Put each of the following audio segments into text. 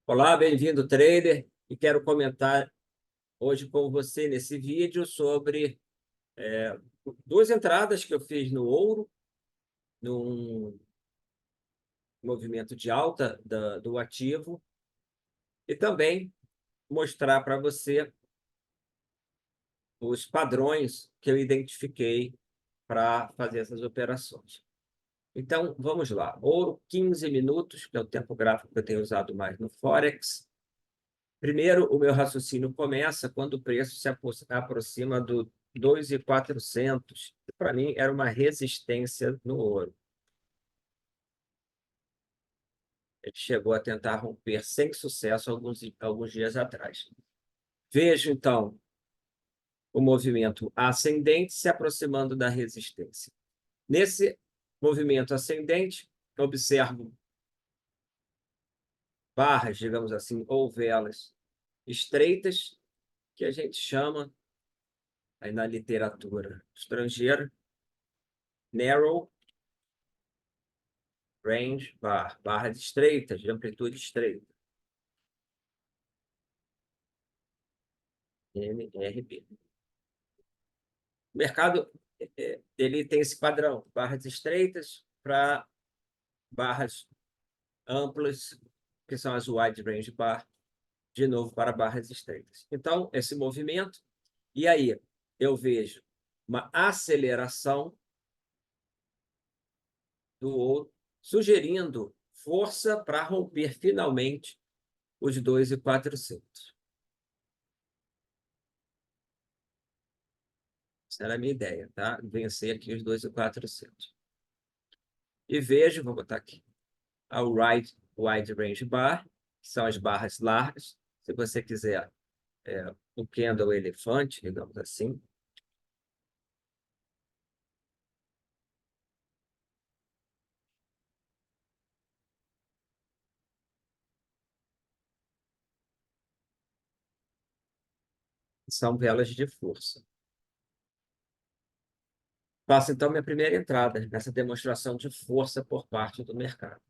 Olá, bem-vindo, trader. E quero comentar hoje com você nesse vídeo sobre duas entradas que eu fiz no ouro, num movimento de alta do ativo, e também mostrar para você os padrões que eu identifiquei para fazer essas operações. Então, vamos lá. Ouro, 15 minutos, que é o tempo gráfico que eu tenho usado mais no Forex. Primeiro, o meu raciocínio começa quando o preço se aproxima do 2.400, que para mim era uma resistência no ouro. Ele chegou a tentar romper sem sucesso alguns dias atrás. Vejo, então, o movimento ascendente se aproximando da resistência. Nesse movimento ascendente, observo barras, digamos assim, ou velas estreitas, que a gente chama, aí na literatura estrangeira, narrow range bar, barras estreitas, de amplitude estreita, NRB. O mercado ele tem esse padrão, barras estreitas para barras amplas, que são as wide range bar, de novo para barras estreitas. Então, esse movimento, e aí eu vejo uma aceleração do ouro, sugerindo força para romper finalmente os 2.400. Essa era a minha ideia, tá? Vencer aqui os 2.400. E vejo, vou botar aqui, a Wide Range Bar, que são as barras largas. Se você quiser o candle elefante, digamos assim, são velas de força. Faço, então, minha primeira entrada nessa demonstração de força por parte do mercado.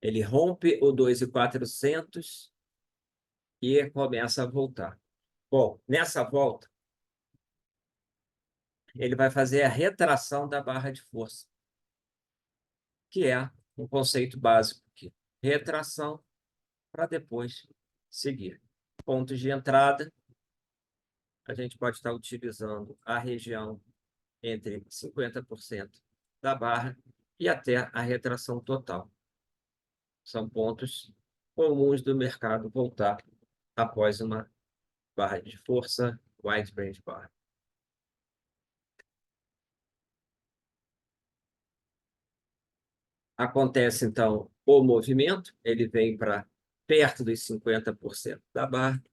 Ele rompe o 2.400 e começa a voltar. Bom, nessa volta, ele vai fazer a retração da barra de força, que é um conceito básico aqui. Retração para depois seguir. Pontos de entrada, a gente pode estar utilizando a região entre 50% da barra e até a retração total. São pontos comuns do mercado voltar após uma barra de força, wide range bar. Acontece, então, o movimento, ele vem para perto dos 50% da barra,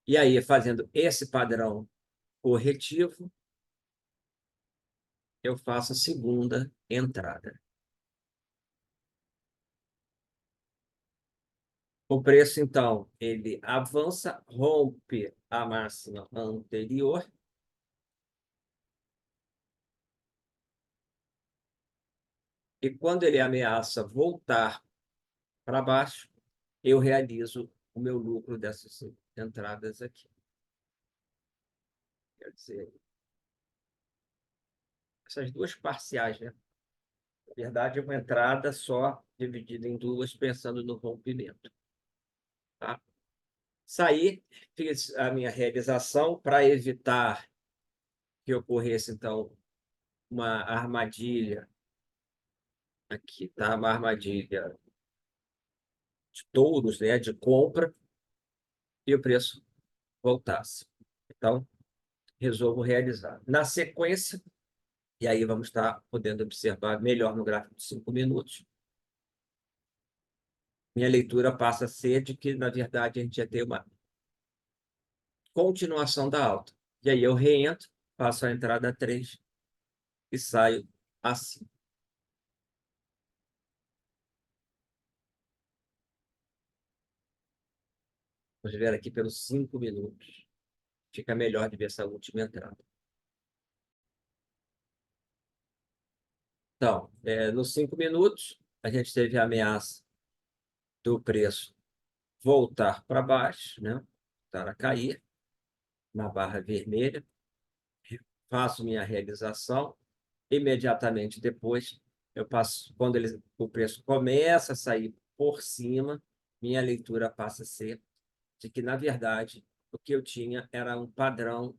e aí, fazendo esse padrão corretivo, eu faço a segunda entrada. O preço, então, ele avança, rompe a máxima anterior, e quando ele ameaça voltar para baixo, eu realizo o meu lucro dessas entradas aqui. Quer dizer, essas duas parciais, né? Na verdade, é uma entrada só dividida em duas, pensando no rompimento. Tá? Saí, fiz a minha realização para evitar que ocorresse, então, uma armadilha. Aqui está uma armadilha de touros, né, de compra, e o preço voltasse. Então, resolvo realizar. Na sequência, e aí vamos estar podendo observar melhor no gráfico de 5 minutos, minha leitura passa a ser de que, na verdade, a gente ia ter uma continuação da alta. E aí eu reentro, faço a entrada 3 e saio assim. Vamos ver aqui pelos 5 minutos. Fica melhor de ver essa última entrada. Então, nos 5 minutos, a gente teve a ameaça do preço voltar para baixo, né? Voltar a cair na barra vermelha. Faço minha realização. Imediatamente depois, eu passo, quando o preço começa a sair por cima, minha leitura passa a ser de que, na verdade, o que eu tinha era um padrão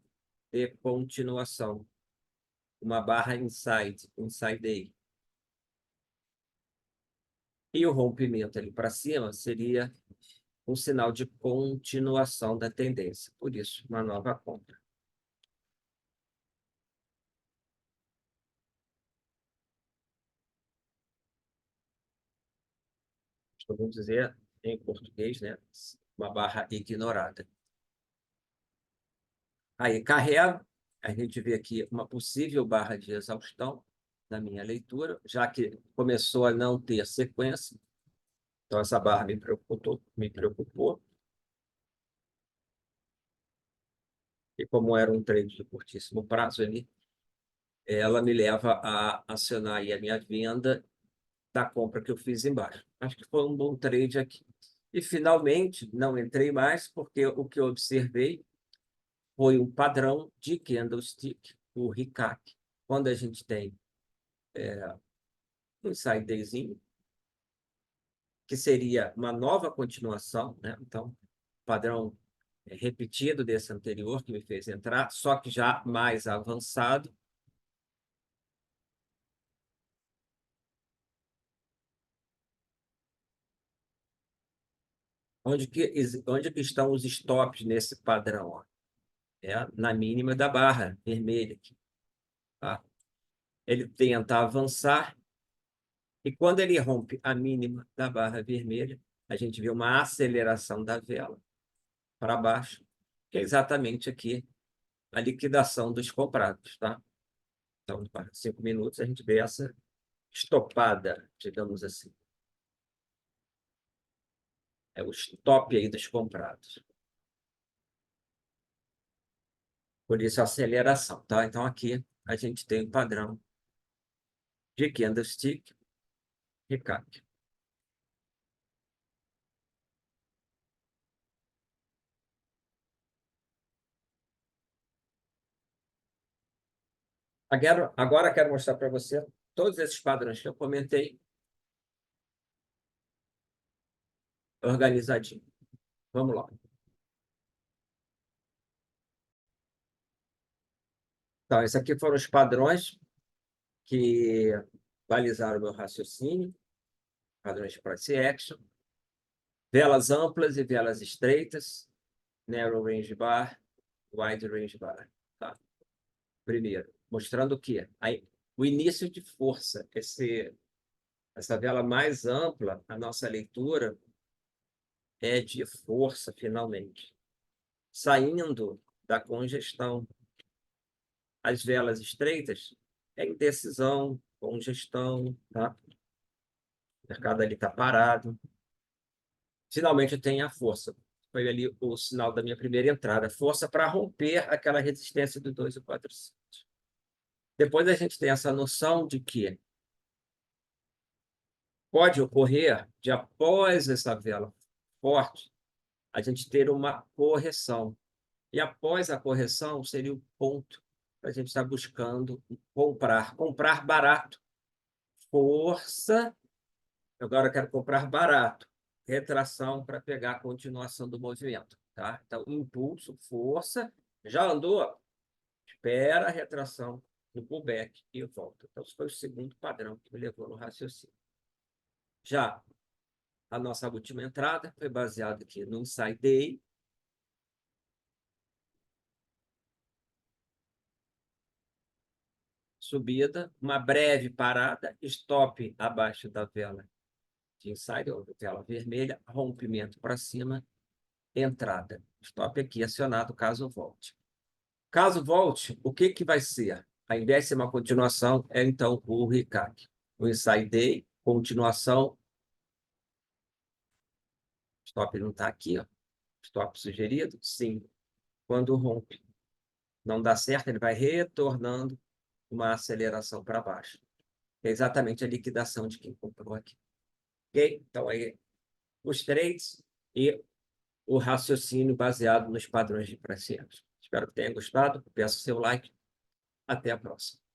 de continuação, uma barra inside day. E o rompimento ali para cima seria um sinal de continuação da tendência. Por isso, uma nova compra. Vamos dizer em português, né? Uma barra ignorada. Aí carrega, a gente vê aqui uma possível barra de exaustão na minha leitura, já que começou a não ter sequência. Então, essa barra me preocupou. E como era um trade de curtíssimo prazo ali, ela me leva a acionar aí a minha venda da compra que eu fiz embaixo. Acho que foi um bom trade aqui. E, finalmente, não entrei mais, porque o que eu observei foi um padrão de candlestick, o RICAC. Quando a gente tem um sidezinho, que seria uma nova continuação, né? Então, padrão repetido desse anterior que me fez entrar, só que já mais avançado. Onde que estão os stops nesse padrão? Ó? Na mínima da barra vermelha. Aqui, tá? Ele tenta avançar, e quando ele rompe a mínima da barra vermelha, a gente vê uma aceleração da vela para baixo, que é exatamente aqui a liquidação dos comprados. Tá? Então, para 5 minutos, a gente vê essa estopada, digamos assim. É o stop aí dos comprados. Por isso, a aceleração. Tá? Então, aqui a gente tem um padrão de candlestick e CAC. Agora quero mostrar para você todos esses padrões que eu comentei organizadinho. Vamos lá. Então, esses aqui foram os padrões que balizaram o meu raciocínio, padrões de price action, velas amplas e velas estreitas, narrow range bar, wide range bar. Tá? Primeiro, mostrando o quê? Aí, o início de força, essa vela mais ampla, a nossa leitura é de força, finalmente. Saindo da congestão. As velas estreitas é indecisão, congestão, tá? O mercado ali está parado. Finalmente tem a força. Foi ali o sinal da minha primeira entrada. Força para romper aquela resistência do 2,400. Depois a gente tem essa noção de que pode ocorrer, de após essa vela forte, a gente ter uma correção. E após a correção, seria o ponto para a gente estar buscando comprar. Comprar barato. Força. Agora eu quero comprar barato. Retração para pegar a continuação do movimento. Tá? Então, impulso, força. Já andou? Espera a retração no pullback e volta. Então, esse foi o segundo padrão que me levou no raciocínio. Já a nossa última entrada foi baseada aqui no Inside Day. Subida, uma breve parada, stop abaixo da vela de inside, ou vela vermelha, rompimento para cima, entrada. Stop aqui acionado caso volte. Caso volte, o que vai ser? A invés de ser uma continuação, é então o RICAC. O Inside Day, continuação. Stop não está aqui, ó. Stop sugerido? Sim. Quando rompe, não dá certo, ele vai retornando uma aceleração para baixo. É exatamente a liquidação de quem comprou aqui. Ok? Então, aí, os trades e o raciocínio baseado nos padrões diferenciados. Espero que tenha gostado. Peço seu like. Até a próxima.